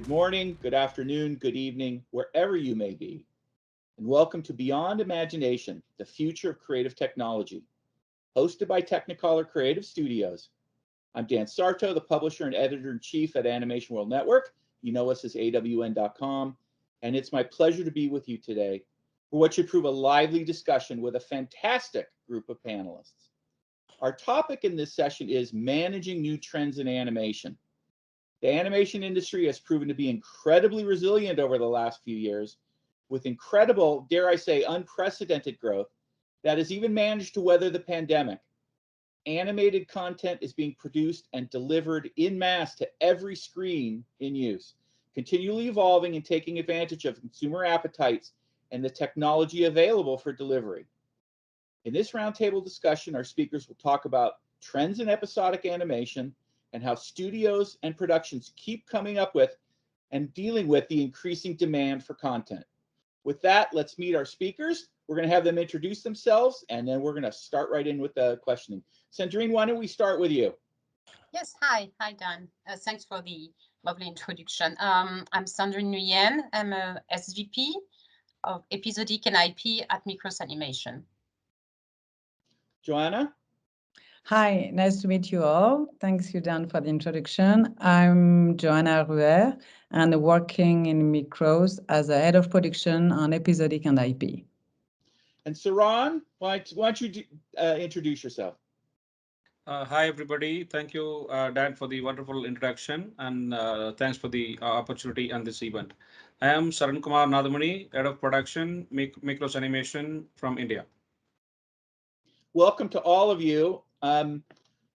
Good morning, good afternoon, good evening, wherever you may be. And welcome to Beyond Imagination, the future of creative technology, hosted by Technicolor Creative Studios. I'm Dan Sarto, the publisher and editor-in-chief at Animation World Network. You know us as AWN.com. And it's my pleasure to be with you today for what should prove a lively discussion with a fantastic group of panelists. Our topic in this session is managing new trends in animation. The animation industry has proven to be incredibly resilient over the last few years, with incredible, dare I say, unprecedented growth that has even managed to weather the pandemic. Animated content is being produced and delivered en masse to every screen in use, continually evolving and taking advantage of consumer appetites and the technology available for delivery. In this roundtable discussion, our speakers will talk about trends in episodic animation and how studios and productions keep coming up with and dealing with the increasing demand for content. With that, let's meet our speakers. We're going to have them introduce themselves, and then we're going to start right in with the questioning. Sandrine, why don't we start with you? Yes, hi, Dan. Thanks for the lovely introduction. I'm Sandrine Nguyen. I'm a SVP of Episodic and IP at Mikros Animation. Joanna? Hi, nice to meet you all. Thanks, you, Dan, for the introduction. I'm Joanna Ruher, and working in Mikros as a head of production on Episodic and IP. And Saran, why don't you introduce yourself? Hi, everybody. Thank you, Dan, for the wonderful introduction, and thanks for the opportunity on this event. I am Saran Kumar Nadamani, head of production, Mikros Animation from India. Welcome to all of you.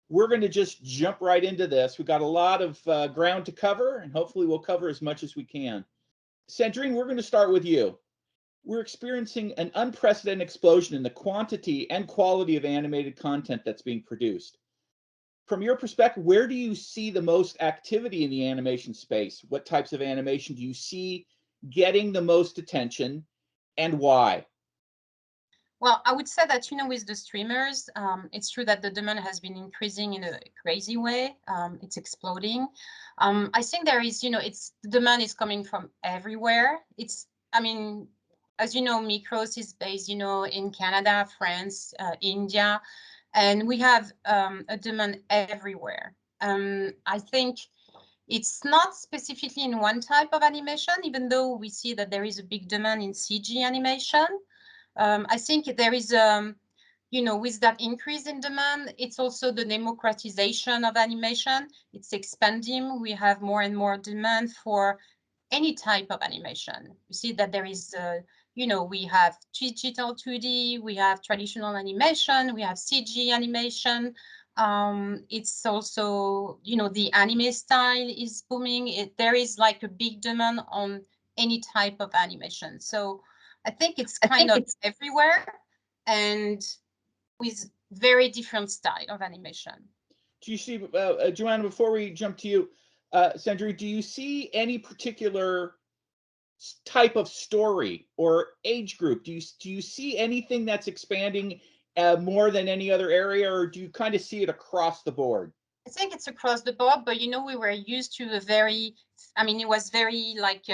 We're going to just jump right into this. We've got a lot of ground to cover, and hopefully we'll cover as much as we can. Sandrine, we're going to start with you. We're experiencing an unprecedented explosion in the quantity and quality of animated content that's being produced. From your perspective, where do you see the most activity in the animation space? What types of animation do you see getting the most attention, and why? Well, I would say that, with the streamers, it's true that the demand has been increasing in a crazy way. It's exploding. I think there is, the demand is coming from everywhere. As you know, Mikros is based, in Canada, France, India, and we have a demand everywhere. I think it's not specifically in one type of animation, even though we see that there is a big demand in CG animation. I think there is, with that increase in demand, it's also the democratization of animation. It's expanding. We have more and more demand for any type of animation. You see that there is, we have digital 2D, we have traditional animation, we have CG animation. It's also, the anime style is booming. There is like a big demand on any type of animation. So I think it's kind of everywhere and with very different style of animation. Do you see, Joanna, before we jump to you, Sandrine, do you see any particular type of story or age group? Do you see anything that's expanding more than any other area, or do you kind of see it across the board? I think it's across the board, but we were used to it was very like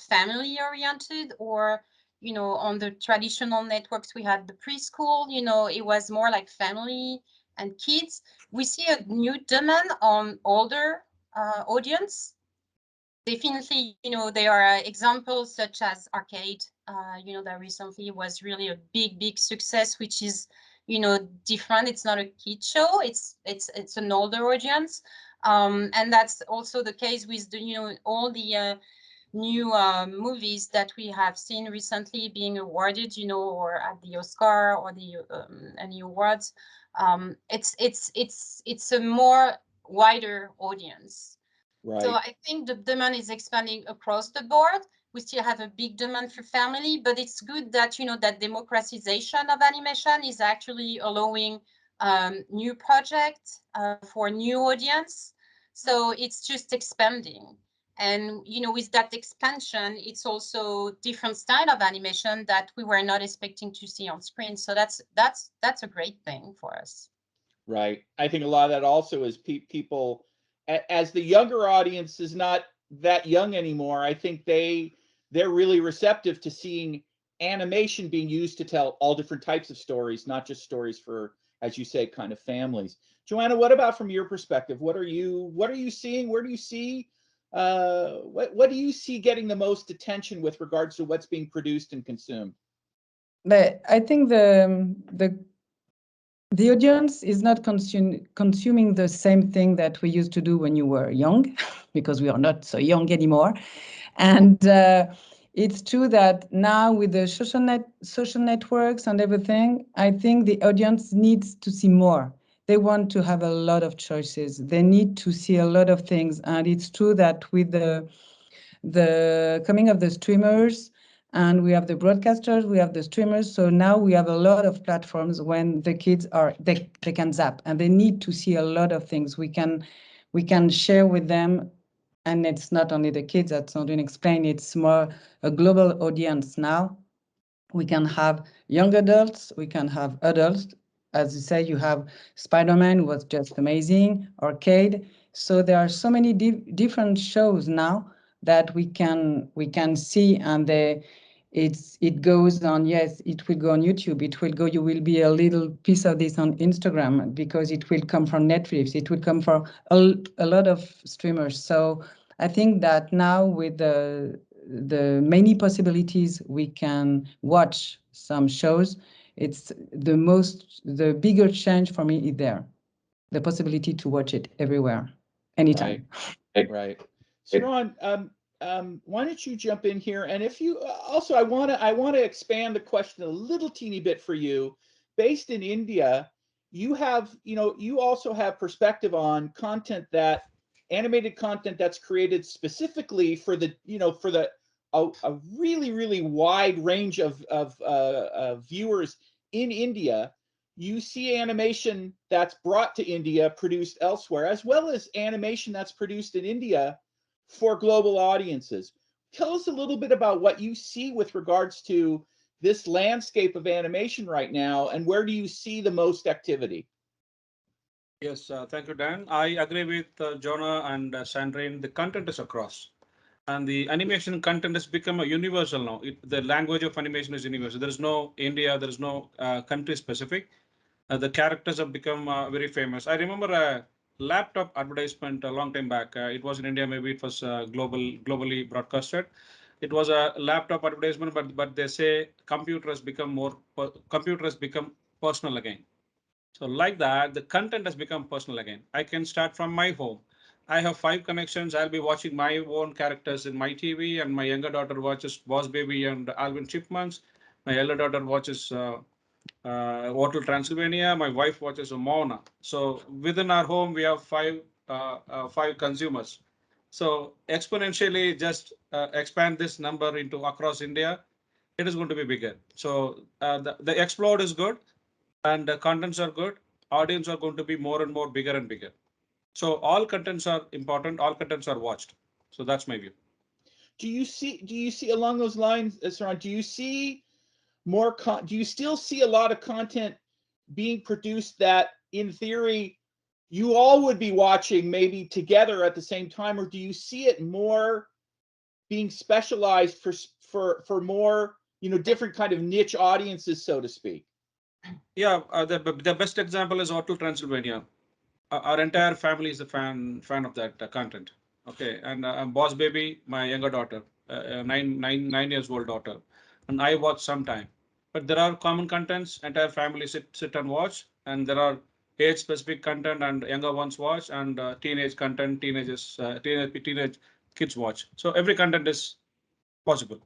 family oriented, or on the traditional networks we had the preschool, it was more like family and kids. We see a new demand on older audience. Definitely, there are examples such as Arcade, that recently was really a big success, which is, different. It's not a kid show. It's an older audience. And that's also the case with the, all the new movies that we have seen recently being awarded, or at the Oscar or the any awards. It's a more wider audience. Right. So I think the demand is expanding across the board. We still have a big demand for family, but it's good that, that democratization of animation is actually allowing new projects for new audience. So it's just expanding. And, with that expansion, it's also different style of animation that we were not expecting to see on screen. So that's a great thing for us. Right. I think a lot of that also is people, as the younger audience is not that young anymore, I think they're really receptive to seeing animation being used to tell all different types of stories, not just stories for, as you say, kind of families. Joanna, what about from your perspective? What are you seeing? Where do you see what do you see getting the most attention with regards to what's being produced and consumed? But I think the audience is not consuming the same thing that we used to do when you were young, because we are not so young anymore. And it's true that now with the social networks and everything, I think the audience needs to see more. They want to have a lot of choices. They need to see a lot of things. And it's true that with the coming of the streamers, and we have the broadcasters, we have the streamers. So now we have a lot of platforms when the kids they can zap and they need to see a lot of things. We can share with them, and it's not only the kids, that's not been explained, it's more a global audience now. We can have young adults, we can have adults. As you say, you have Spider-Man was just amazing, Arcade. So there are so many different shows now that we can see, and it goes on. Yes, it will go on YouTube. It will go. You will be a little piece of this on Instagram because it will come from Netflix. It will come from a lot of streamers. So I think that now with the many possibilities we can watch some shows, it's the bigger change for me is there, the possibility to watch it everywhere, anytime. Right. So Ron, why don't you jump in here? And if you also, I want to expand the question a little teeny bit for you. Based in India, you also have perspective on animated content that's created specifically for a really wide range of viewers in India. You see animation that's brought to India, produced elsewhere, as well as animation that's produced in India for global audiences. Tell us a little bit about what you see with regards to this landscape of animation right now, and where do you see the most activity? Yes, thank you, Dan. I agree with Jonah and Sandrine. The content is across. And the animation content has become a universal now. The language of animation is universal. There is no India, there is no country specific. The characters have become very famous. I remember a laptop advertisement a long time back. It was in India, maybe it was globally broadcasted. It was a laptop advertisement, but they say computer has become personal again. So like that, the content has become personal again. I can start from my home. I have 5 connections. I'll be watching my own characters in my TV, and my younger daughter watches Boss Baby and Alvin Chipmunks. My elder daughter watches Hotel Transylvania. My wife watches Moana. So within our home, we have 5 consumers. So exponentially, just expand this number into across India, it is going to be bigger. So the explode is good, and the contents are good. Audience are going to be more and more bigger and bigger. So all contents are important. All contents are watched. So that's my view. Do you see along those lines, Saran, do you still see a lot of content being produced that in theory you all would be watching maybe together at the same time, or do you see it more being specialized for more different kind of niche audiences, so to speak? Yeah, the best example is Hotel Transylvania. Our entire family is a fan of that content. Okay, and Boss Baby, my younger daughter, 9 years old daughter, and I watch sometime. But there are common contents. Entire family sit and watch, and there are age specific content, and younger ones watch, and teenage content, teenage kids watch. So every content is possible.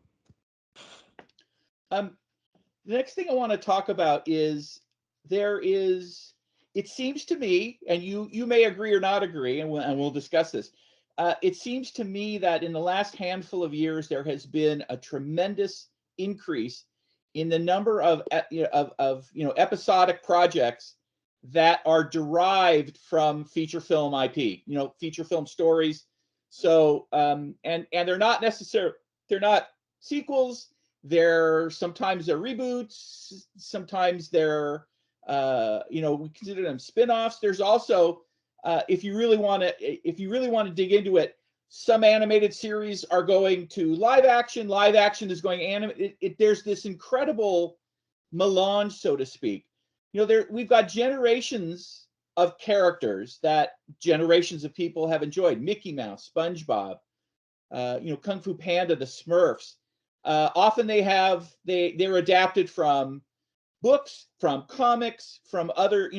The next thing I want to talk about is it seems to me, and you may agree or not agree, and we'll discuss this. It seems to me that in the last handful of years, there has been a tremendous increase in the number of episodic projects that are derived from feature film IP, feature film stories. So and they're not sequels. Sometimes they're reboots, sometimes they're we consider them spin-offs. There's also if you really want to dig into it, some animated series are going to live action. Live action is going animated. There's this incredible melange, so to speak. We've got generations of characters that generations of people have enjoyed. Mickey Mouse, SpongeBob, Kung Fu Panda, the Smurfs. Often they're adapted from books, from comics, from other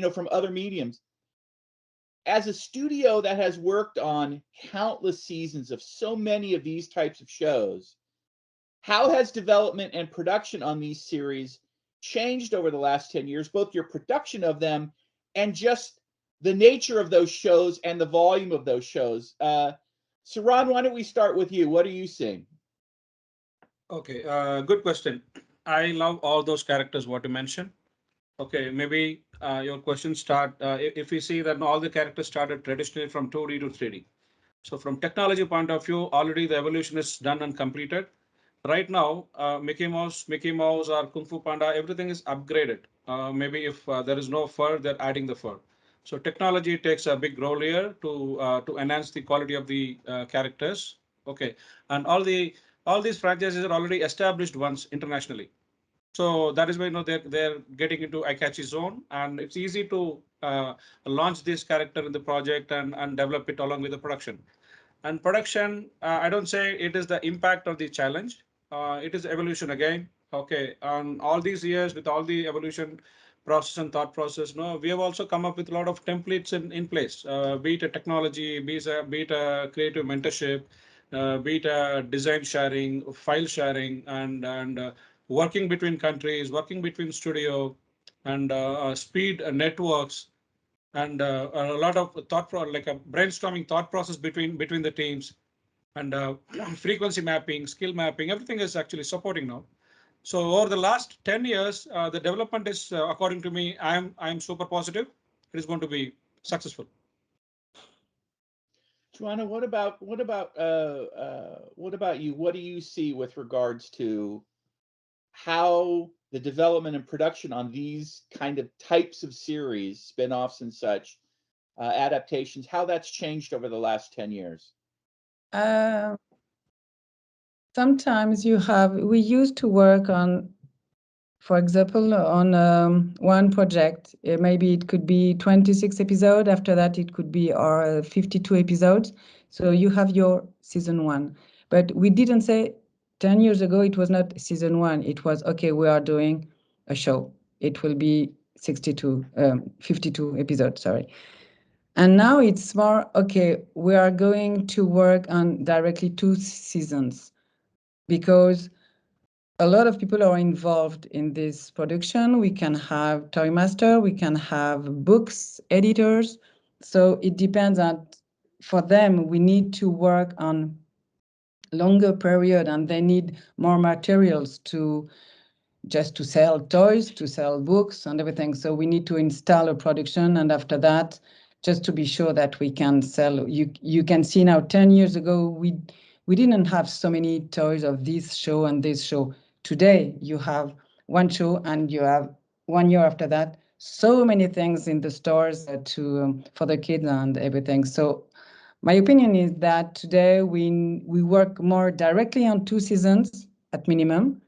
mediums. As a studio that has worked on countless seasons of so many of these types of shows, how has development and production on these series changed over the last 10 years, both your production of them and just the nature of those shows and the volume of those shows? Saran, why don't we start with you? What are you seeing? Okay, good question. I love all those characters what you mentioned. Okay, maybe your question start if we see that all the characters started traditionally from 2D to 3D. So from technology point of view, already the evolution is done and completed. Right now, Mickey Mouse or Kung Fu Panda, everything is upgraded. Maybe if there is no fur, they're adding the fur. So technology takes a big role here to enhance the quality of the characters. Okay, and all these franchises are already established once internationally. So that is why they're getting into eye-catchy zone, and it's easy to launch this character in the project and develop it along with the production. And production, I don't say it is the impact of the challenge. It is evolution again. Okay, on all these years with all the evolution process and thought process, no, we have also come up with a lot of templates in place. Be it a technology, be it a creative mentorship, be it a design sharing, file sharing, and working between countries, working between studio, and speed networks, and a lot of like a brainstorming thought process between the teams, and frequency mapping, skill mapping, everything is actually supporting now. So over the last 10 years, the development is, according to me, I'm super positive. It is going to be successful. Joanna, what about you? What do you see with regards to how the development and production on these kind of types of series, spin-offs and such, adaptations, how that's changed over the last 10 years? Sometimes we used to work on, for example, on one project, maybe it could be 26 episodes. After that, it could be 52 episodes. So you have your season 1. But we didn't say 10 years ago, it was not season 1. It was, okay, we are doing a show. It will be 52 episodes, sorry. And now it's more, okay, we are going to work on directly 2 seasons, because a lot of people are involved in this production. We can have toy master, we can have books, editors. So it depends on, for them, we need to work on longer period, and they need more materials to sell toys, to sell books and everything. So we need to install a production, and after that, just to be sure that we can sell. You can see now 10 years ago, we didn't have so many toys of this show and this show. Today, you have one show and you have 1 year after that, so many things in the stores for the kids and everything. So my opinion is that today we work more directly on 2 seasons at minimum.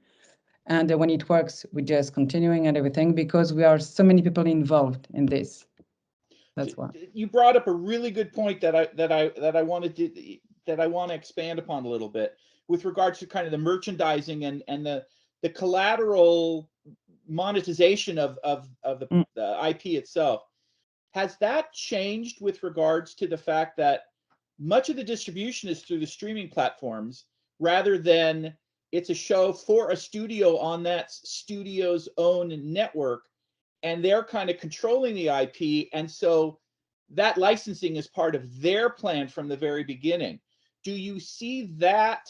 And when it works, we're just continuing and everything, because we are so many people involved in this. That's why. You brought up a really good point that I want to expand upon a little bit with regards to kind of the merchandising and the collateral monetization of the IP itself. Has that changed with regards to the fact that much of the distribution is through the streaming platforms, rather than it's a show for a studio on that studio's own network, and they're kind of controlling the IP, and so that licensing is part of their plan from the very beginning? Do you see that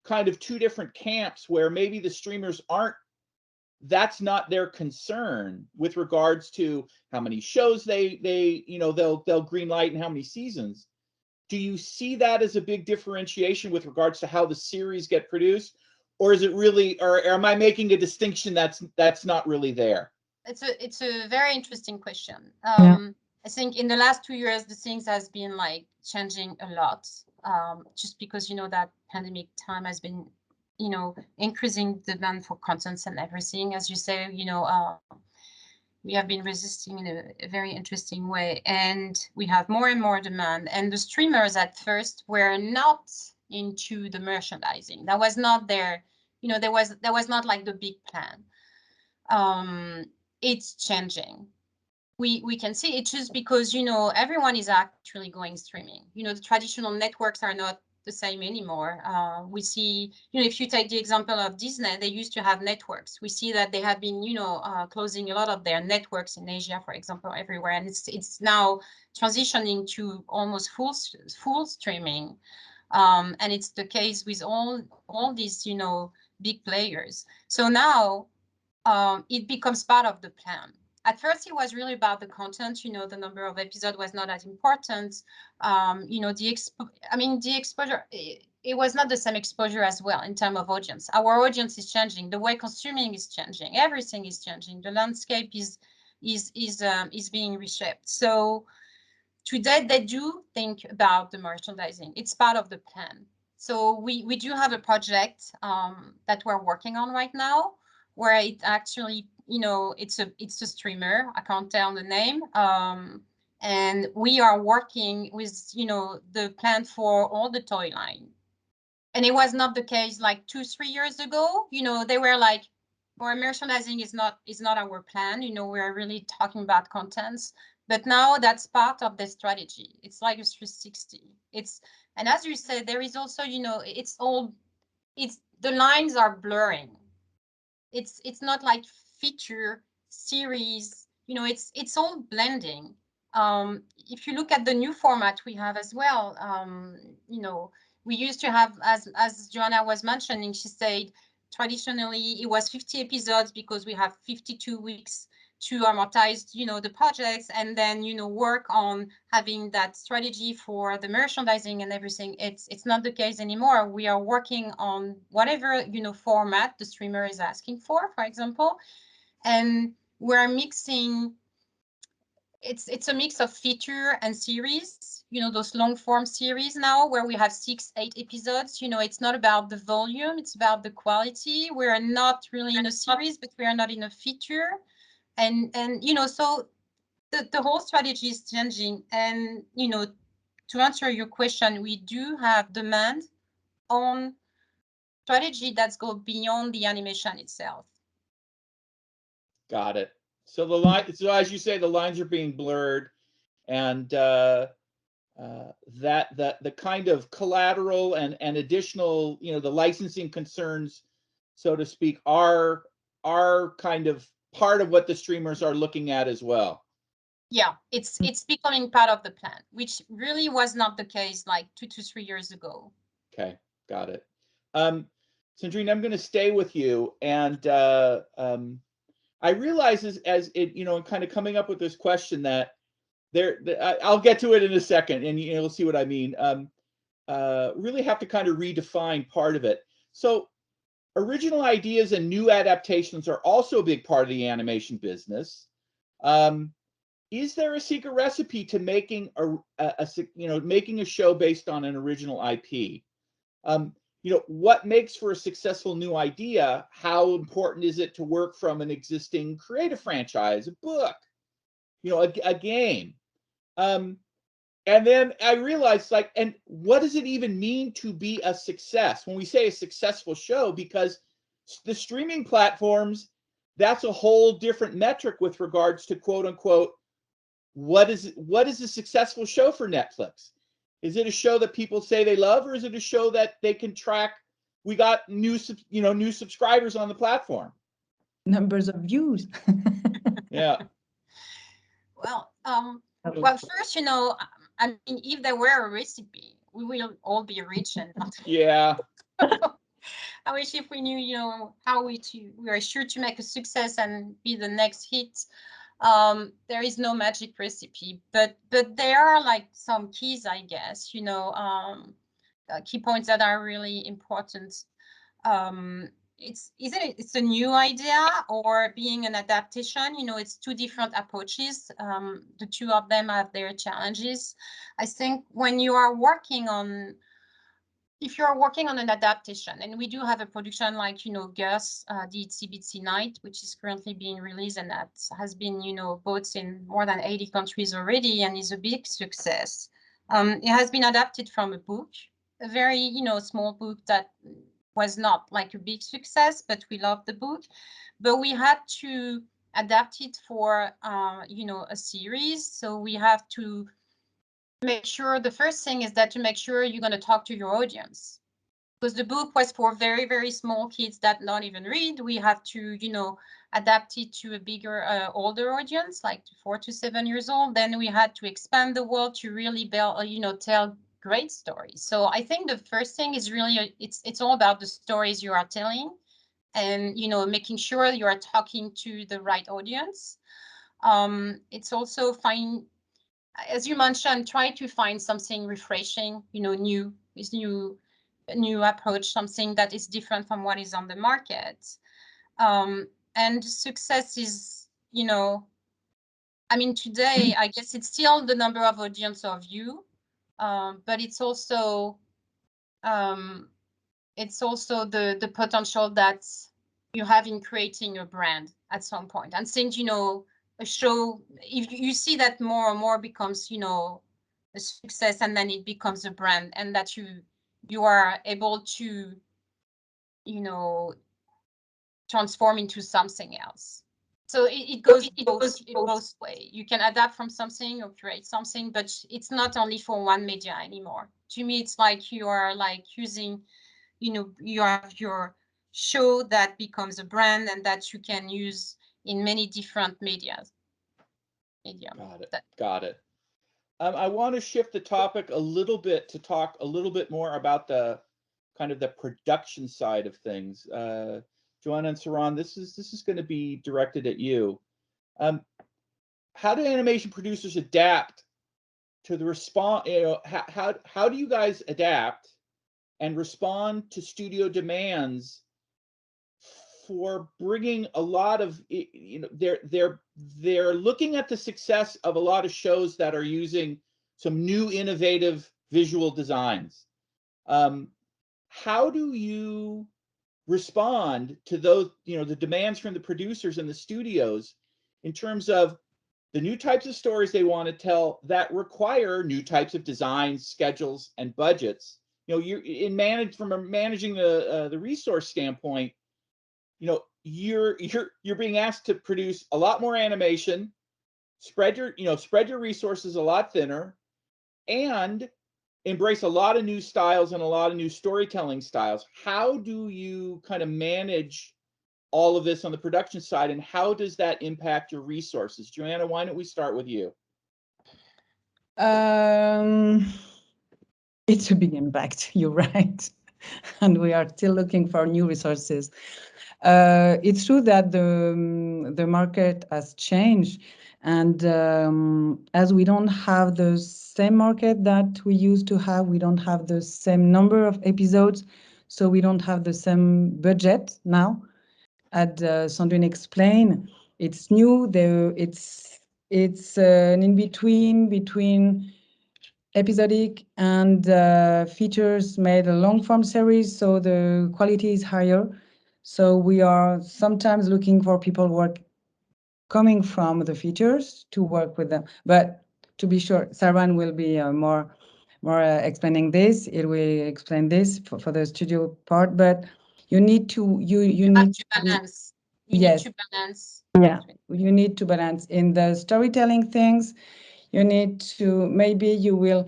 kind of 2 different camps where maybe the streamers that's not their concern with regards to how many shows they'll green light and how many seasons? Do you see that as a big differentiation with regards to how the series get produced, or is it really, or am I making a distinction that's not really there? It's a very interesting question. Yeah. I think in the last 2 years, the things has been like changing a lot. just because, that pandemic time has been, increasing demand for contents and everything. As you say, we have been resisting in a very interesting way, and we have more and more demand. And the streamers at first were not into the merchandising. That was not their, that was not like the big plan. It's changing. We can see it just because, everyone is actually going streaming. The traditional networks are not the same anymore. We see, if you take the example of Disney, they used to have networks. We see that they have been, closing a lot of their networks in Asia, for example, everywhere. And it's now transitioning to almost full streaming. And it's the case with all these, big players. So now it becomes part of the plan. At first, it was really about the content. The number of episodes was not as important. The exposure, it was not the same exposure as well in terms of audience. Our audience is changing. The way consuming is changing. Everything is changing. The landscape is being reshaped. So today, they do think about the merchandising. It's part of the plan. So we do have a project that we're working on right now, where it actually, it's a streamer. I can't tell the name. And we are working with, the plan for all the toy line. And it was not the case like 2-3 years ago. They were like, our merchandising is not our plan. We're really talking about contents. But now that's part of the strategy. It's like a 360. And as you said, there is also, the lines are blurring. It's not like feature, series, it's all blending. If you look at the new format we have as well, we used to have, as Joanna was mentioning, she said, traditionally it was 50 episodes because we have 52 weeks to amortize, the projects, and then, work on having that strategy for the merchandising and everything. It's not the case anymore. We are working on whatever, format the streamer is asking for example, and we're mixing. It's a mix of feature and series, those long form series now where we have 6-8 episodes. It's not about the volume, it's about the quality. We're not really in a series, but we are not in a feature. And so the whole strategy is changing. And, to answer your question, we do have demand on strategy that's go beyond the animation itself. Got it. So so as you say, the lines are being blurred, and that the kind of collateral and additional, the licensing concerns, so to speak, are kind of part of what the streamers are looking at as well. Yeah, it's becoming part of the plan, which really was not the case like 2 to 3 years ago. Okay, got it. Sandrine, I'm going to stay with you, and I realize as it, kind of coming up with this question that I'll get to it in a second, and you'll see what I mean. Really have to kind of redefine part of it. So original ideas and new adaptations are also a big part of the animation business. Is there a secret recipe to making making a show based on an original IP? What makes for a successful new idea? How important is it to work from an existing creative franchise, a book, a game? And then I realized, and what does it even mean to be a success when we say a successful show? Because the streaming platforms, that's a whole different metric with regards to quote unquote, what is a successful show for Netflix? Is it a show that people say they love, or is it a show that they can track? We got new subscribers on the platform. Numbers of views. Yeah. Well, first, I mean, if there were a recipe, we will all be rich and yeah. I wish if we knew, how we are sure to make a success and be the next hit. There is no magic recipe, but there are like some keys, I guess, key points that are really important. It's a new idea or being an adaptation. It's two different approaches. The two of them have their challenges. I think when you are working on if you're working on an adaptation, and we do have a production like, Gus, the Itsy Bitsy Night, which is currently being released, and that has been, bought in more than 80 countries already and is a big success. It has been adapted from a book, a very, small book that was not like a big success, but we loved the book. But we had to adapt it for, a series. So we have to make sure, the first thing is that to make sure you're going to talk to your audience, because the book was for very, very small kids that not even read. We have to, adapt it to a bigger, older audience, like 4 to 7 years old. Then we had to expand the world to really build, tell great stories. So I think the first thing is really, it's all about the stories you are telling, and, making sure you are talking to the right audience. It's also fine, as you mentioned, try to find something refreshing, new, new approach, something that is different from what is on the market. And success is, I mean, today, I guess it's still the number of audience of you, but it's also the potential that you have in creating a brand at some point. And since, a show, if you see that more and more becomes, a success, and then it becomes a brand, and that you are able to, transform into something else. So it goes both way. You can adapt from something or create something, but it's not only for one media anymore. To me, it's like you are like using, you have your show that becomes a brand, and that you can use in many different medium. Got it. I want to shift the topic a little bit to talk a little bit more about the kind of the production side of things. Joanna and Saran, this is going to be directed at you. How do animation producers adapt to the response? How do you guys adapt and respond to studio demands for bringing a lot of, they're looking at the success of a lot of shows that are using some new innovative visual designs. How do you respond to those, the demands from the producers and the studios in terms of the new types of stories they want to tell that require new types of designs, schedules, and budgets? You're from managing the resource standpoint. You're being asked to produce a lot more animation, spread your resources a lot thinner, and embrace a lot of new styles and a lot of new storytelling styles. How do you kind of manage all of this on the production side, and how does that impact your resources? Joanna, why don't we start with you? It's a big impact, you're right. And we are still looking for new resources. It's true that the market has changed, and as we don't have the same market that we used to have, we don't have the same number of episodes, so we don't have the same budget now. As Sandrine explained, it's new. It's an in-between episodic and features made a long-form series, so the quality is higher. So we are sometimes looking for people work coming from the features to work with them. But to be sure, Saran will be more explaining this. It will explain this for the studio part. But you need to you need to balance. Yes. Need to balance. Yeah, you need to balance in the storytelling things. You need to, maybe you will,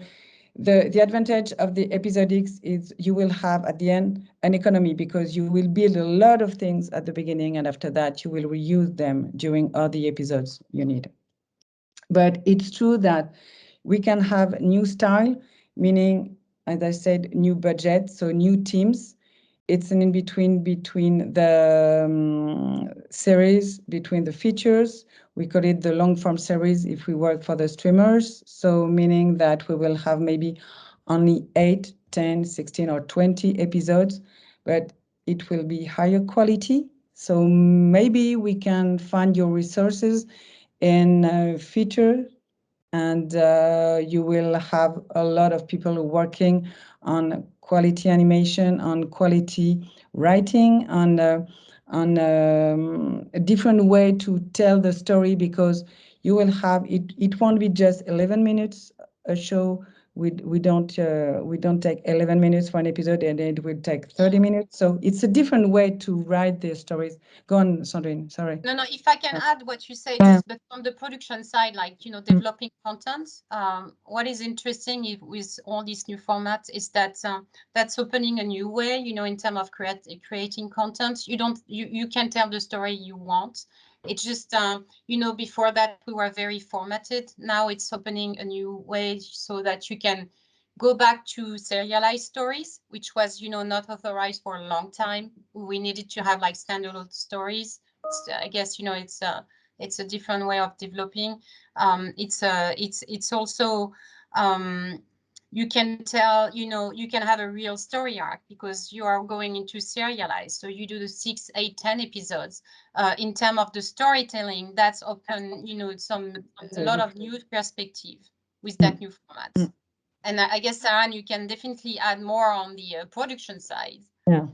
the advantage of the episodics is you will have at the end an economy, because you will build a lot of things at the beginning, and after that you will reuse them during all the episodes you need. But it's true that we can have new style, meaning, as I said, new budget, so new teams. It's an in-between between the series, between the features. We call it the long-form series if we work for the streamers. So meaning that we will have maybe only 8, 10, 16, or 20 episodes, but it will be higher quality. So maybe we can find your resources in feature, and you will have a lot of people working on quality animation, on quality writing, on a different way to tell the story, because you will have it. It won't be just 11 minutes a show. We don't take 11 minutes for an episode, and it will take 30 minutes. So it's a different way to write the stories. Go on, Sandrine. Sorry. No, if I can add what you say, just but on the production side, like, developing content, what is interesting with all these new formats is that that's opening a new way, in terms of creating content. You can tell the story you want. It's just, before that we were very formatted. Now it's opening a new way so that you can go back to serialized stories, which was, not authorized for a long time. We needed to have like standalone stories. I guess, it's a different way of developing. It's also, you can tell, you can have a real story arc because you are going into serialized. So you do the 6, 8, 10 episodes. In terms of the storytelling, that's open, a lot of new perspective with that new format. And I guess, Saran, you can definitely add more on the production side. Yeah.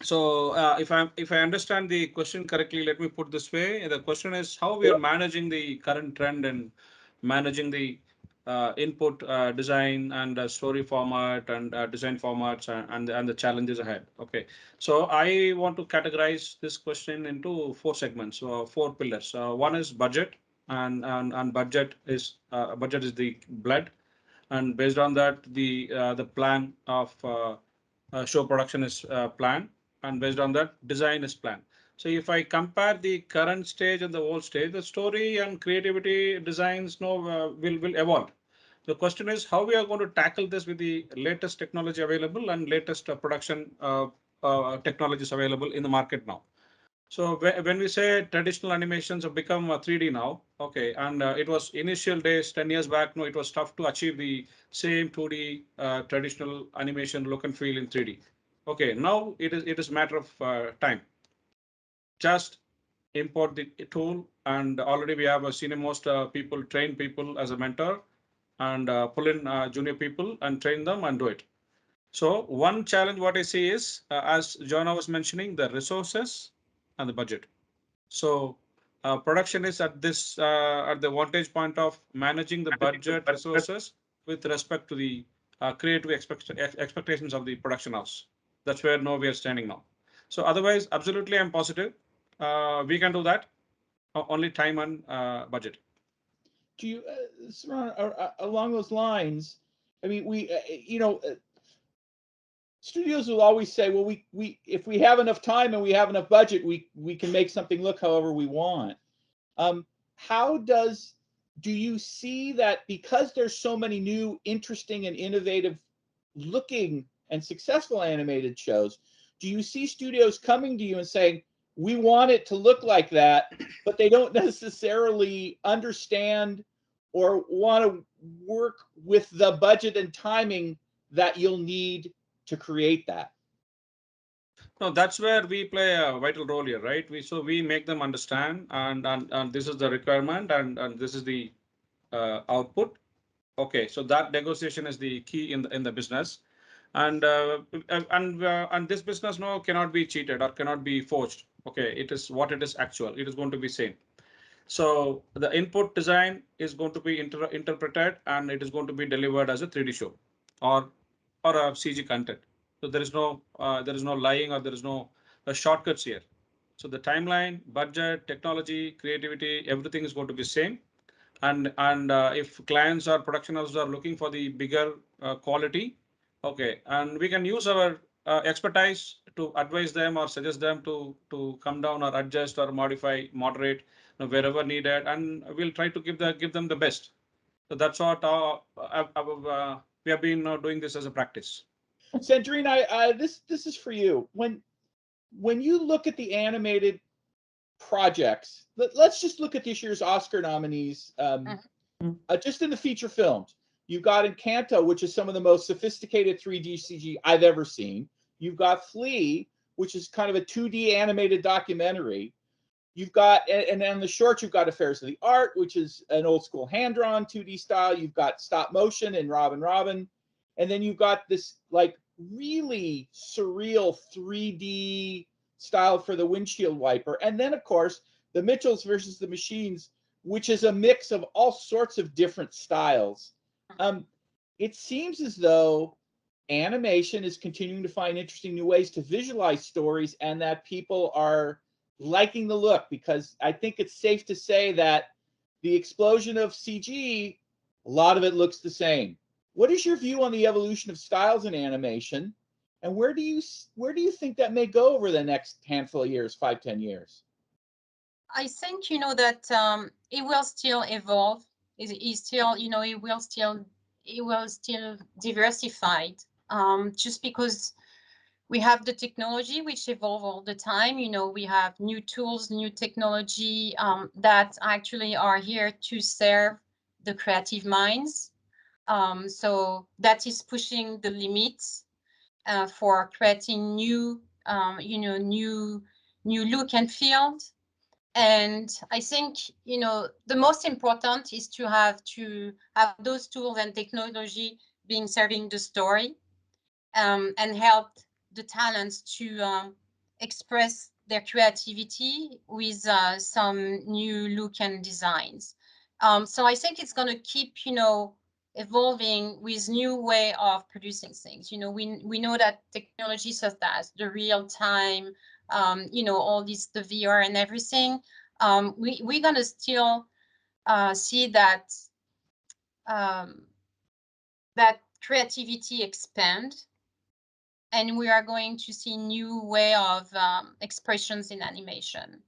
So if I understand the question correctly, let me put this way. The question is how we are managing the current trend and managing the input design and story format and design formats and the challenges ahead. Okay, so I want to categorize this question into 4 segments, 4 pillars. One is budget, and budget is the blood, and based on that the plan of show production is planned, and based on that design is planned. So if I compare the current stage and the old stage, the story and creativity designs will evolve. The question is how we are going to tackle this with the latest technology available and latest production technologies available in the market now. So when we say traditional animations have become 3D now, okay, and it was initial days 10 years back, no, it was tough to achieve the same 2D traditional animation look and feel in 3D. Okay, now it is matter of time. Just import the tool, and already we have seen most people, train people as a mentor, and pull in junior people and train them and do it. So one challenge what I see is, as Joanna was mentioning, the resources and the budget. So production is at the vantage point of managing the budget resources with respect to the creative expectations of the production house. That's where now we are standing now. So otherwise, absolutely, I'm positive we can do that. Only time and budget. Do you, along those lines? I mean, we, studios will always say, well, we if we have enough time and we have enough budget, we can make something look however we want. How do you see that, because there's so many new, interesting and innovative looking and successful animated shows, do you see studios coming to you and saying, we want it to look like that, but they don't necessarily understand or want to work with the budget and timing that you'll need to create that? No, that's where we play a vital role here, right? We make them understand, and this is the requirement, and this is the output. Okay, so that negotiation is the key in the business, and this business no cannot be cheated or cannot be forged. Okay, it is what it is actual. It is going to be same. So the input design is going to be interpreted, and it is going to be delivered as a 3D show or a CG content. So there is no lying, or there is no shortcuts here. So the timeline, budget, technology, creativity, everything is going to be same. And if clients or production houses are looking for the bigger quality, okay, and we can use our expertise to advise them or suggest them to come down or adjust or modify, moderate, wherever needed, and we'll try to give them the best. So that's what we have been doing this as a practice. Sandrine, this is for you. When you look at the animated projects, let's just look at this year's Oscar nominees. Just in the feature films, you've got Encanto, which is some of the most sophisticated 3D CG I've ever seen. You've got Flea, which is kind of a 2D animated documentary. you've got, and on the short, you've got Affairs of the Art, which is an old school hand-drawn 2D style. You've got stop motion in Robin Robin. And then you've got this like really surreal 3D style for the windshield wiper. And then, of course, the Mitchells versus the Machines, which is a mix of all sorts of different styles. It seems as though animation is continuing to find interesting new ways to visualize stories, and that people are liking the look, because I think it's safe to say that the explosion of CG, a lot of it looks the same. What is your view on the evolution of styles in animation, and where do you think that may go over the next handful of years, 5-10 years? I think that it will still evolve. It still, it will still diversified. Just because we have the technology which evolve all the time. We have new tools, new technology that actually are here to serve the creative minds. So that is pushing the limits for creating new, new look and feel. And I think, the most important is to have those tools and technology being serving the story, and help the talents to express their creativity with some new look and designs. So I think it's going to keep, evolving with new way of producing things. We know that technology such as the real time, all this, the VR and everything, we're going to still see that that creativity expand, and we are going to see new way of expressions in animation.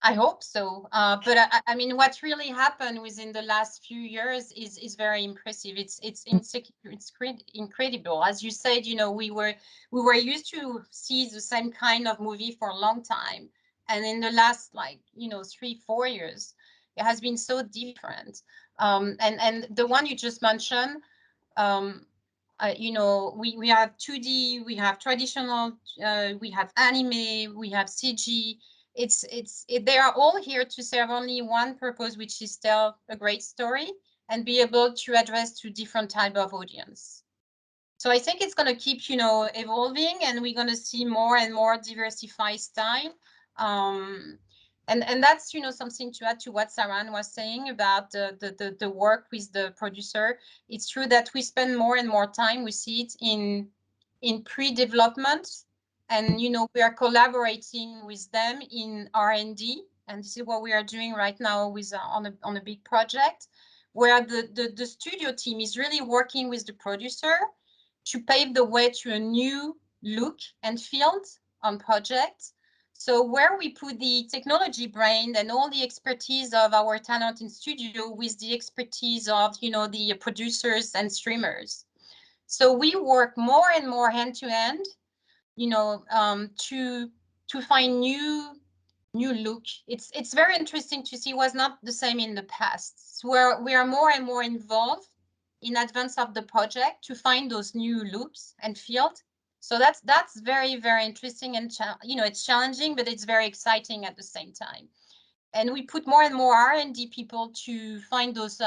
I hope so. But I mean, what really happened within the last few years is very impressive. It's incredible. As you said, we were used to see the same kind of movie for a long time, and in the last 3-4 years, it has been so different. And the one you just mentioned. We have 2D, we have traditional, we have anime, we have CG. They are all here to serve only one purpose, which is tell a great story and be able to address to different type of audience. So I think it's going to keep, evolving, and we're going to see more and more diversified style. And that's, something to add to what Saran was saying about the work with the producer. It's true that we spend more and more time, we see it in pre-development, and, we are collaborating with them in R&D. And this is what we are doing right now with on a big project, where the studio team is really working with the producer to pave the way to a new look and feel on projects. So where we put the technology brain and all the expertise of our talent in studio with the expertise of, the producers and streamers. So we work more and more hand to hand, to find new look. It's very interesting to see what's not the same in the past, where we are more and more involved in advance of the project to find those new looks and field. So that's very, very interesting, and it's challenging, but it's very exciting at the same time. And we put more and more R&D people to find those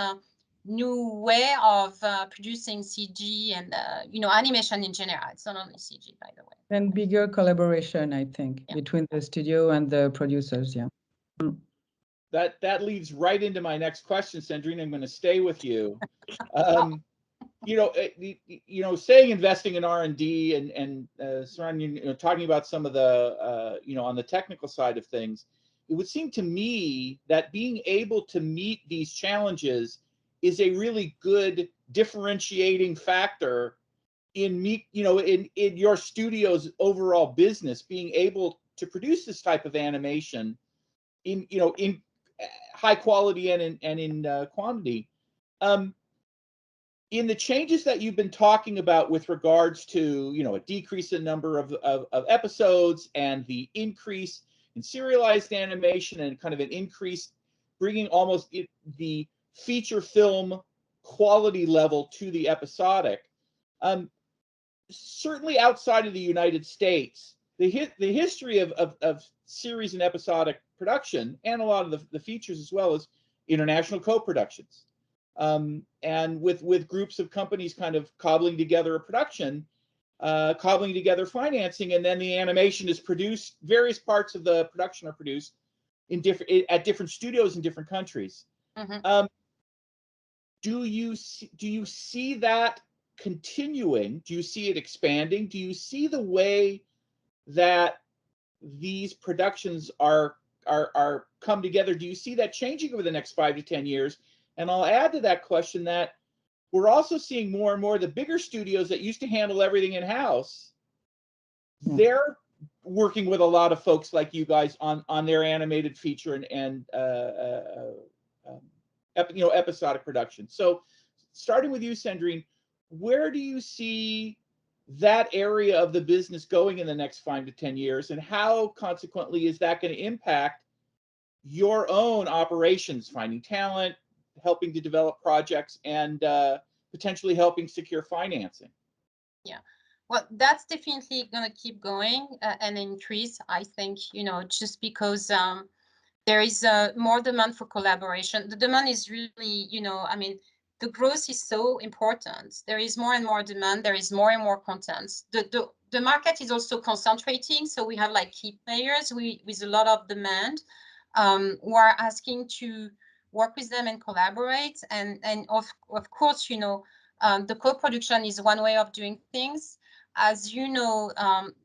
new way of producing CG and animation in general. It's not only CG, by the way. And bigger collaboration, I think, between the studio and the producers. Yeah. That leads right into my next question, Sandrine. I'm going to stay with you. Saying investing in R&D and Saran, talking about some of the, on the technical side of things, it would seem to me that being able to meet these challenges is a really good differentiating factor in your studio's overall business, being able to produce this type of animation in high quality and in quantity. In the changes that you've been talking about with regards to, a decrease in number of episodes and the increase in serialized animation and kind of an increase, bringing almost the feature film quality level to the episodic, certainly outside of the United States, the history of series and episodic production, and a lot of the features as well, as international co-productions, and with groups of companies kind of cobbling together a production, cobbling together financing, and then the animation is produced. Various parts of the production are produced at different studios in different countries. Mm-hmm. Do you see that continuing? Do you see it expanding? Do you see the way that these productions are come together? Do you see that changing over the next 5 to 10 years? And I'll add to that question that we're also seeing more and more the bigger studios that used to handle everything in-house, they're working with a lot of folks like you guys on their animated feature and episodic production. So starting with you, Sandrine, where do you see that area of the business going in the next 5 to 10 years, and how consequently is that going to impact your own operations, finding talent, helping to develop projects, and potentially helping secure financing? Yeah, well, that's definitely going to keep going and increase, I think, just because there is more demand for collaboration. The demand is really, I mean, the growth is so important. There is more and more demand. There is more and more content. The market is also concentrating. So we have like key players with a lot of demand who are asking to work with them and collaborate. And of course, the co-production is one way of doing things. As you know,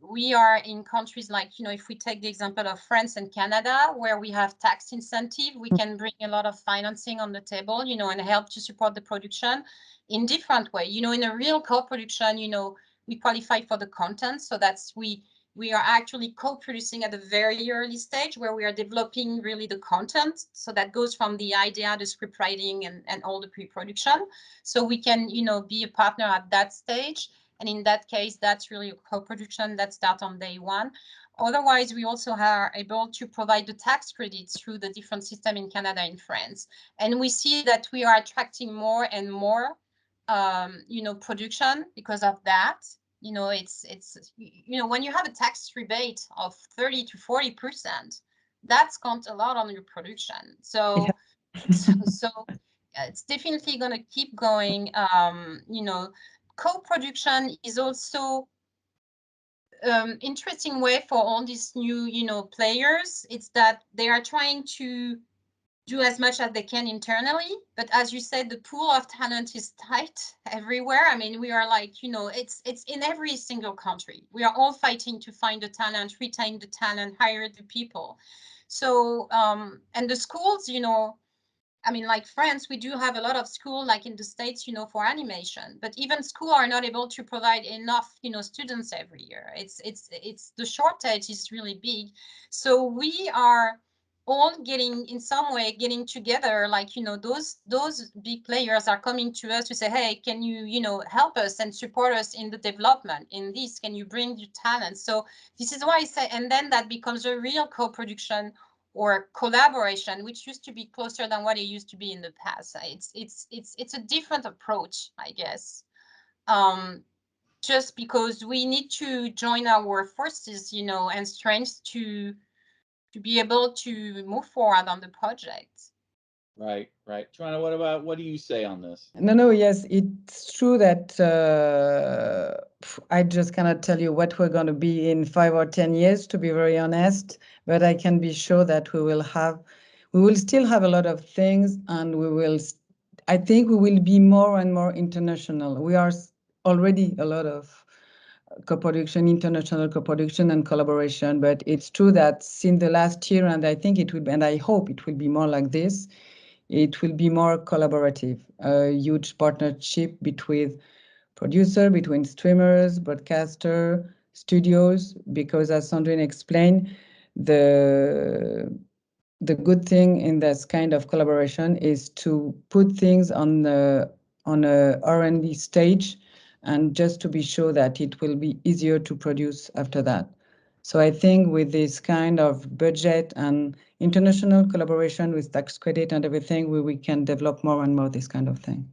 we are in countries like, if we take the example of France and Canada, where we have tax incentive, we can bring a lot of financing on the table, and help to support the production in different way. In a real co-production, we qualify for the content. So that's we are actually co-producing at a very early stage where we are developing really the content. So that goes from the idea, the script writing, and all the pre-production. So we can, be a partner at that stage. And in that case, that's really a co-production that starts on day one. Otherwise, we also are able to provide the tax credits through the different system in Canada and France. And we see that we are attracting more and more, production because of that. It's when you have a tax rebate of 30 to 40%, that's counts a lot on your production. So, so it's definitely going to keep going. Co-production is also interesting way for all these new, players. It's that they are trying to do as much as they can internally, but as you said, the pool of talent is tight everywhere. I mean, we are like, it's in every single country. We are all fighting to find the talent, retain the talent, hire the people. So, and the schools, I mean, like France, we do have a lot of school, like in the States, for animation, but even school are not able to provide enough, students every year. It's the shortage is really big. So we are all in some way getting together, like, those big players are coming to us to say, hey, can you, help us and support us in the development in this? Can you bring your talent? So this is why I say, and then that becomes a real co-production or collaboration, which used to be closer than what it used to be in the past. It's a different approach, I guess. Just because we need to join our forces, and strengths to be able to move forward on the project. Right. Joanna, what do you say on this? No, yes, it's true that I just cannot tell you what we're going to be in 5 or 10 years, to be very honest, but I can be sure that we will still have a lot of things, and I think we will be more and more international. We are already a lot of co-production, international co-production and collaboration, but it's true that since the last year, and I think it will be, and I hope it will be more like this, it will be more collaborative, a huge partnership between producer, between streamers, broadcaster, studios, because as Sandrine explained, the good thing in this kind of collaboration is to put things on a R&D stage, and just to be sure that it will be easier to produce after that. So I think with this kind of budget and international collaboration with tax credit and everything, we can develop more and more this kind of thing.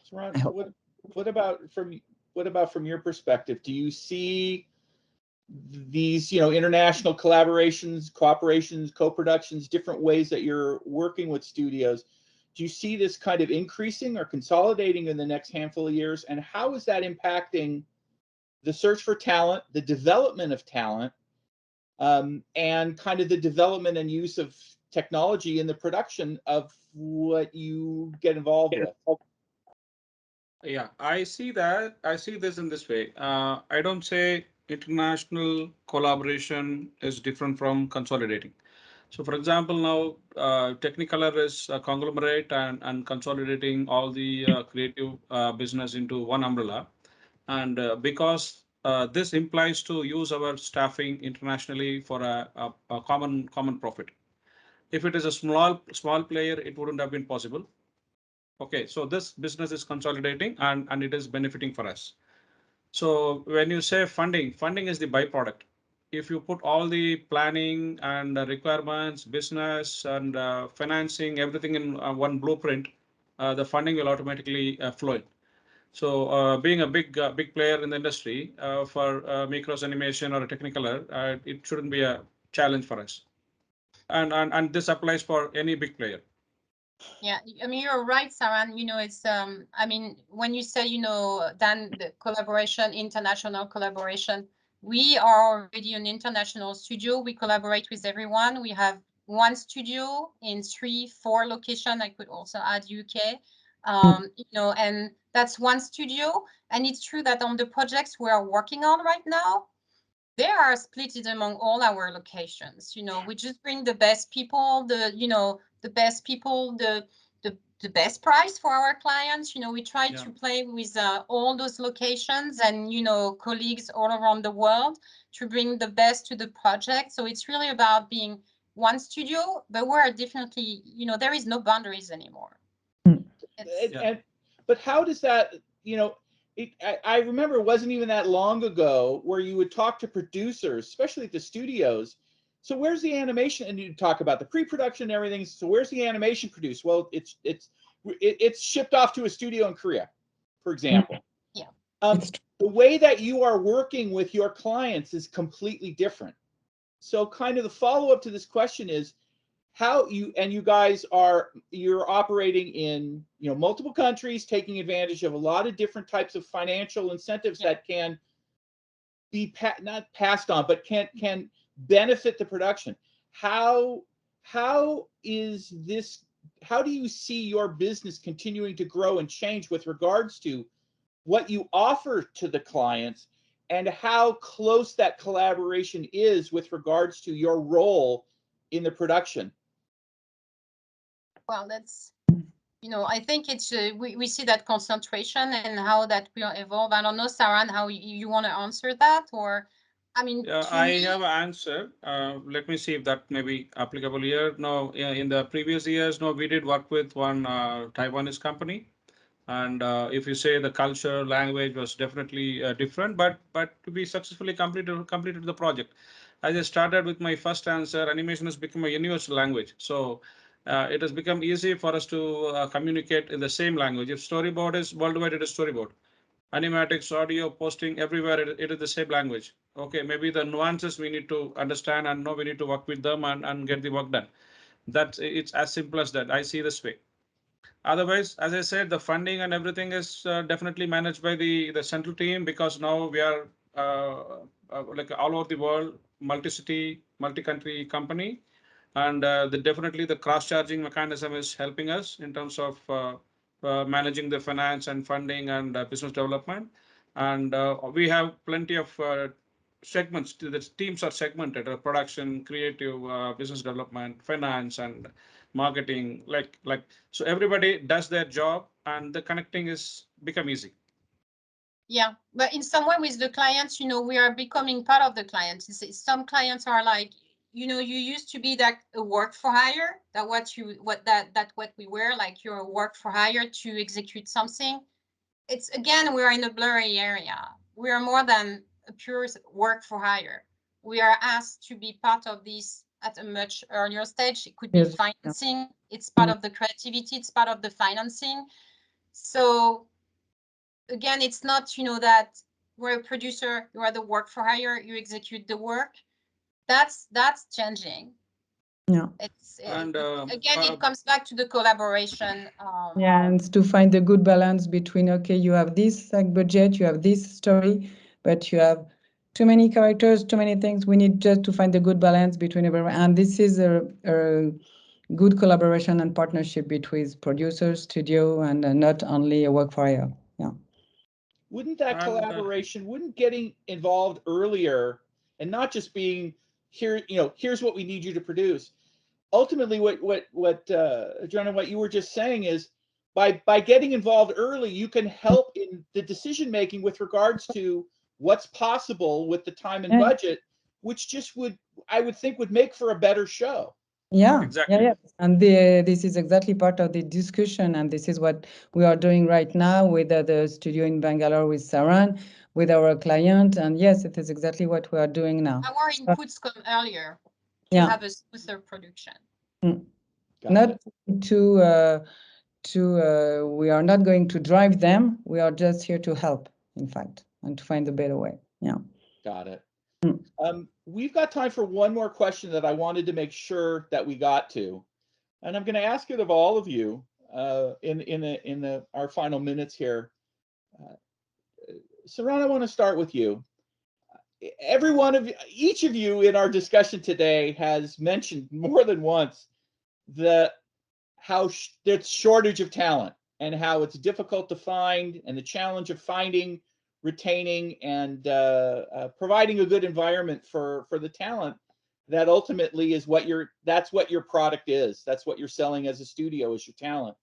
So Ron, what about from your perspective? Do you see these, international collaborations, cooperations, co-productions, different ways that you're working with studios. Do you see this kind of increasing or consolidating in the next handful of years? And how is that impacting the search for talent, the development of talent, and kind of the development and use of technology in the production of what you get involved with? Yeah, I see that. I see this in this way. I don't say international collaboration is different from consolidating. So, for example, now Technicolor is a conglomerate and consolidating all the creative business into one umbrella. And because this implies to use our staffing internationally for a common profit. If it is a small player, it wouldn't have been possible. Okay, so this business is consolidating and it is benefiting for us. So when you say funding is the byproduct. If you put all the planning and requirements, business and financing, everything in one blueprint, the funding will automatically flow in. So being a big player in the industry for Mikros animation or a Technicolor, it shouldn't be a challenge for us. And this applies for any big player. Yeah, I mean, you're right, Saran. It's I mean, when you say, Dan, the collaboration, international collaboration, we are already an international studio. We collaborate with everyone. We have one studio in 3-4 locations. I could also add UK. And that's one studio. And it's true that on the projects we are working on right now, they are split among all our locations. We just bring the best people, the best people, the best price for our clients. We try to play with all those locations and, colleagues all around the world to bring the best to the project. So it's really about being one studio, but we're definitely, there is no boundaries anymore. But how does that, I remember it wasn't even that long ago where you would talk to producers, especially at the studios. So where's the animation? And you talk about the pre-production and everything. So where's the animation produced? Well, it's shipped off to a studio in Korea, for example. Yeah. The way that you are working with your clients is completely different. So kind of the follow-up to this question is, how you guys you're operating in multiple countries, taking advantage of a lot of different types of financial incentives that can be not passed on, but can benefit the production. How is this? How do you see your business continuing to grow and change with regards to what you offer to the clients, and how close that collaboration is with regards to your role in the production? Well, that's, I think it's, we see that concentration and how that will evolve. I don't know, Saran, how you want to answer that, or, I mean, I have an answer. Let me see if that may be applicable here. No, in the previous years, no, we did work with one Taiwanese company. And if you say the culture, language was definitely different, but we successfully completed the project. As I started with my first answer, animation has become a universal language. So it has become easy for us to communicate in the same language. If storyboard is worldwide, it is storyboard. Animatics, audio, posting, everywhere, it is the same language. Okay, maybe the nuances we need to understand and know we need to work with them and get the work done. It's as simple as that. I see this way. Otherwise, as I said, the funding and everything is definitely managed by the central team, because now we are like all over the world, multi-city, multi-country company, and definitely the cross-charging mechanism is helping us in terms of managing the finance and funding and business development. And we have plenty of segments. The teams are segmented: production, creative, business development, finance, and marketing. So everybody does their job, and the connecting is become easy. Yeah, but in some way with the clients, we are becoming part of the clients. Some clients are like, you used to be that a work for hire, that what we were, like, you're a work for hire to execute something. It's, again, we're in a blurry area. We are more than a pure work for hire. We are asked to be part of this at a much earlier stage. It could be financing. It's part of the creativity. It's part of the financing. So again, it's not, that you're a producer, you are the work for hire, you execute the work. That's changing. Yeah. Again, it comes back to the collaboration. Yeah, and to find a good balance between, okay, you have this like budget, you have this story, but you have too many characters, too many things. We need just to find a good balance between everyone. And this is a good collaboration and partnership between producers, studio, and not only a work for hire. Yeah. Wouldn't that collaboration, wouldn't getting involved earlier and not just being here, here's what we need you to produce. Ultimately, what Joanna, what you were just saying is by getting involved early, you can help in the decision making with regards to what's possible with the time and budget, which just I would think would make for a better show. Yeah, exactly. Yeah. And this is exactly part of the discussion, and this is what we are doing right now with the studio in Bangalore with Saran, with our client, and yes, it is exactly what we are doing now. Our inputs come earlier to have a smoother production. Not we are not going to drive them. We are just here to help, in fact, and to find a better way. Yeah. Got it. We've got time for one more question that I wanted to make sure that we got to, and I'm going to ask it of all of you in our final minutes here. Saran, I want to start with you. Each of you in our discussion today has mentioned more than once how there's shortage of talent and how it's difficult to find, and the challenge of finding, retaining, and providing a good environment for the talent that ultimately is that's what your product is. That's what you're selling as a studio, is your talent.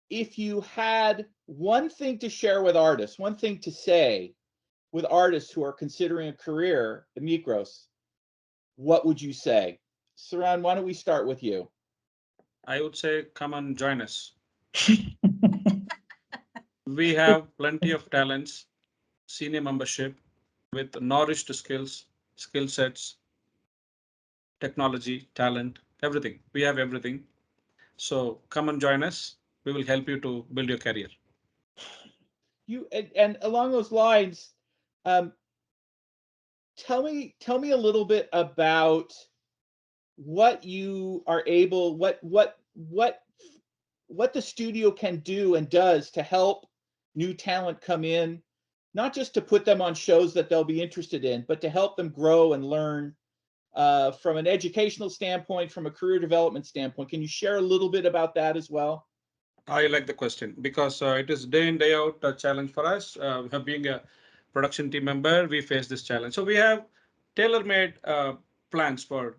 If you had one thing to share with artists, one thing to say with artists who are considering a career at Mikros, what would you say? Saran, why don't we start with you? I would say, come and join us. We have plenty of talents, senior membership with nourished skill sets, technology, talent, everything. We have everything. So come and join us. We will help you to build your career. And along those lines, tell me a little bit about what you are able, what the studio can do and does to help new talent come in, not just to put them on shows that they'll be interested in, but to help them grow and learn from an educational standpoint, from a career development standpoint. Can you share a little bit about that as well? I like the question because it is day in, day out a challenge for us. Being a production team member, we face this challenge. So we have tailor-made plans for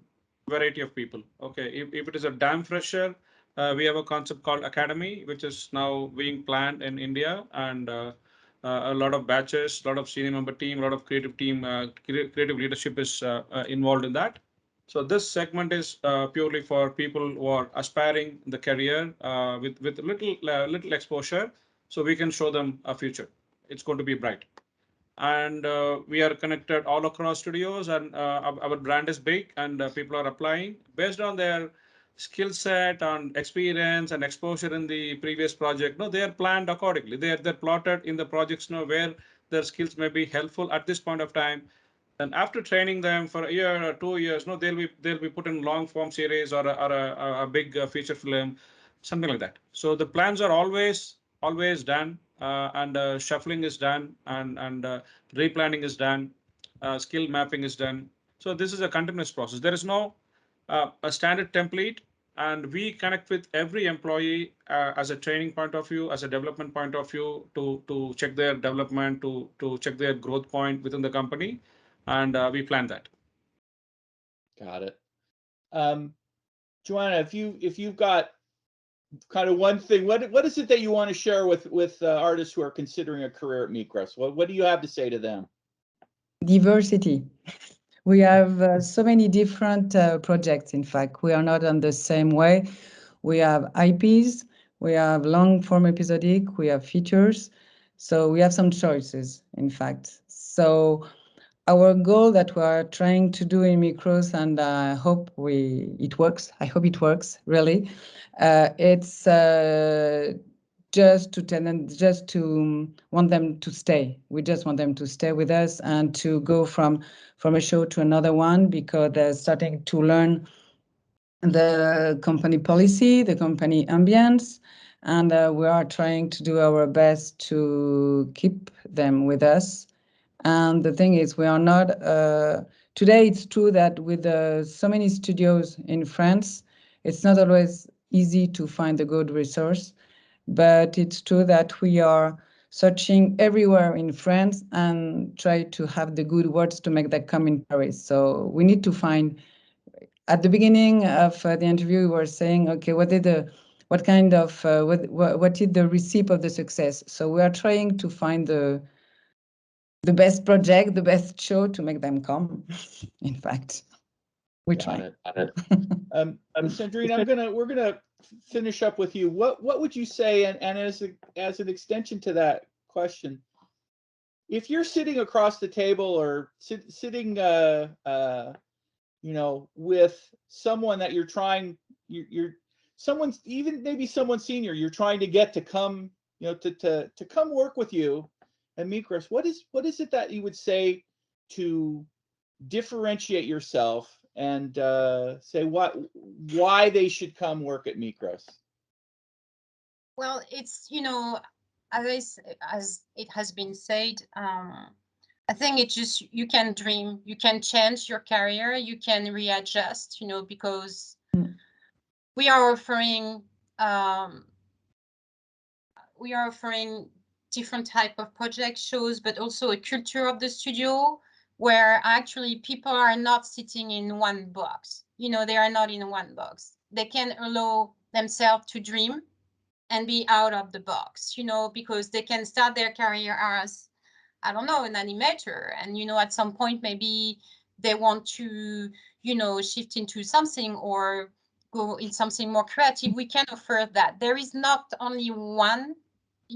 variety of people. Okay, if it is a damn fresher, we have a concept called Academy, which is now being planned in India, and a lot of batches, a lot of senior member team, a lot of creative team, creative leadership is involved in that. So this segment is purely for people who are aspiring the career with little exposure, so we can show them a future. It's going to be bright, and we are connected all across studios, and our brand is big, and people are applying based on their skill set, on experience and exposure in the previous project. No, they are planned accordingly. They're plotted in the projects now where their skills may be helpful at this point of time. And after training them for a year or 2 years, no, they'll be put in long form series or a big feature film, something like that. So the plans are always done, and shuffling is done, and replanning is done, skill mapping is done. So this is a continuous process. There is no a standard template, and we connect with every employee as a training point of view, as a development point of view, to check their development, to check their growth point within the company, and we plan that. Got it. Joanna, if you've got kind of one thing, what is it that you want to share with artists who are considering a career at Mikros? What do you have to say to them? Diversity. We have so many different projects. In fact, we are not on the same way. We have IPs, we have long form episodic, we have features. So we have some choices, in fact. So our goal that we are trying to do in Mikros, and I hope it works. I hope it works, really. It's just to tell them, just to want them to stay. We just want them to stay with us and to go from a show to another one, because they're starting to learn the company policy, the company ambience, and we are trying to do our best to keep them with us. And the thing is, we are not, today it's true that with so many studios in France, it's not always easy to find a good resource, but it's true that we are searching everywhere in France and try to have the good words to make that come in Paris. So we need to find, at the beginning of the interview, we were saying, okay, what is the recipe of the success? So we are trying to find the best project, the best show to make them come. In fact, we try. Sandrine, we're gonna finish up with you. What would you say, and as an extension to that question, if you're sitting across the table or sitting with someone that you're someone, even maybe someone senior, you're trying to get to come, to come work with you at Mikros, what is it that you would say to differentiate yourself and say why they should come work at Mikros? Well, it's, as it has been said, I think it's just, you can dream, you can change your career, you can readjust, because we are offering different type of project shows, but also a culture of the studio where actually people are not sitting in one box. They are not in one box. They can allow themselves to dream and be out of the box, because they can start their career as, I don't know, an animator. And, at some point, maybe they want to, shift into something or go in something more creative. We can offer that. There is not only one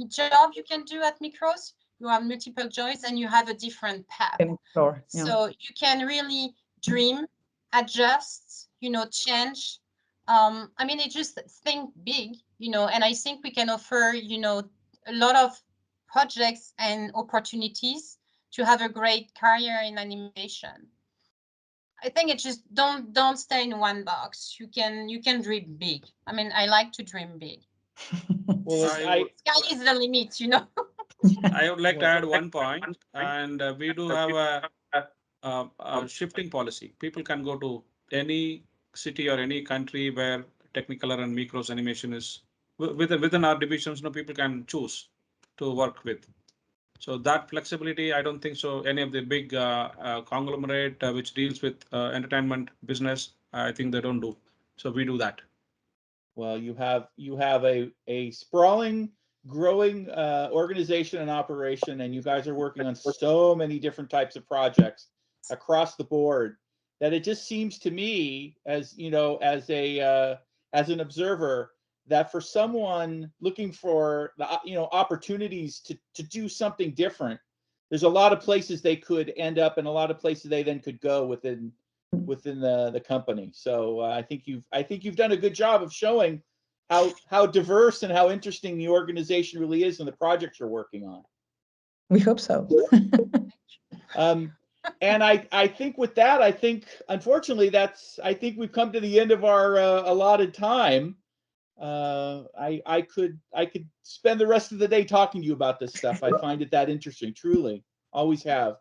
job you can do at Mikros. You have multiple jobs and you have a different path. Sure, yeah. So you can really dream, adjust, change. It just think big, and I think we can offer, a lot of projects and opportunities to have a great career in animation. I think it's just don't stay in one box. You can dream big. I like to dream big. Well, Sky is the limit, I would like to add one point, and we do have a shifting policy. People can go to any city or any country where Technicolor and Mikros animation is within our divisions. People can choose to work with. So that flexibility, I don't think so. Any of the big conglomerate which deals with entertainment business, I think they don't do. So we do that. Well, you have a sprawling, growing organization and operation, and you guys are working on so many different types of projects across the board that it just seems to me, as as an observer, that for someone looking for the opportunities to do something different, there's a lot of places they could end up and a lot of places they then could go within the company. So I think you've done a good job of showing how diverse and how interesting the organization really is and the projects you're working on. We hope so. And I think with that, unfortunately I think we've come to the end of our allotted time. I could spend the rest of the day talking to you about this stuff. I find it that interesting, truly, always have.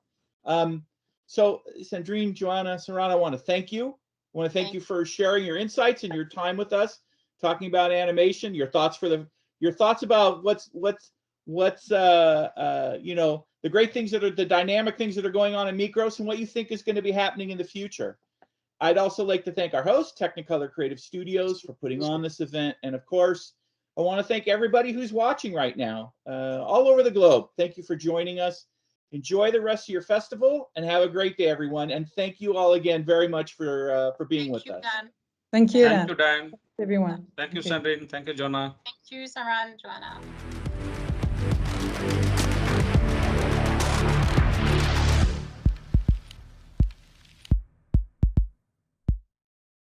So Sandrine, Joanna, Saran, I want to thank you. I want to thank you for sharing your insights and your time with us, talking about animation, your thoughts about what's the great things the dynamic things that are going on in Mikros and what you think is going to be happening in the future. I'd also like to thank our host, Technicolor Creative Studios, for putting on this event. And of course, I want to thank everybody who's watching right now, all over the globe. Thank you for joining us. Enjoy the rest of your festival and have a great day, everyone. And thank you all again very much for being with us. Dan. Thank you, Thank you, Dan. everyone. Thank you, Sandrine. Thank you, Jonah. Thank you, Sarah and Joanna.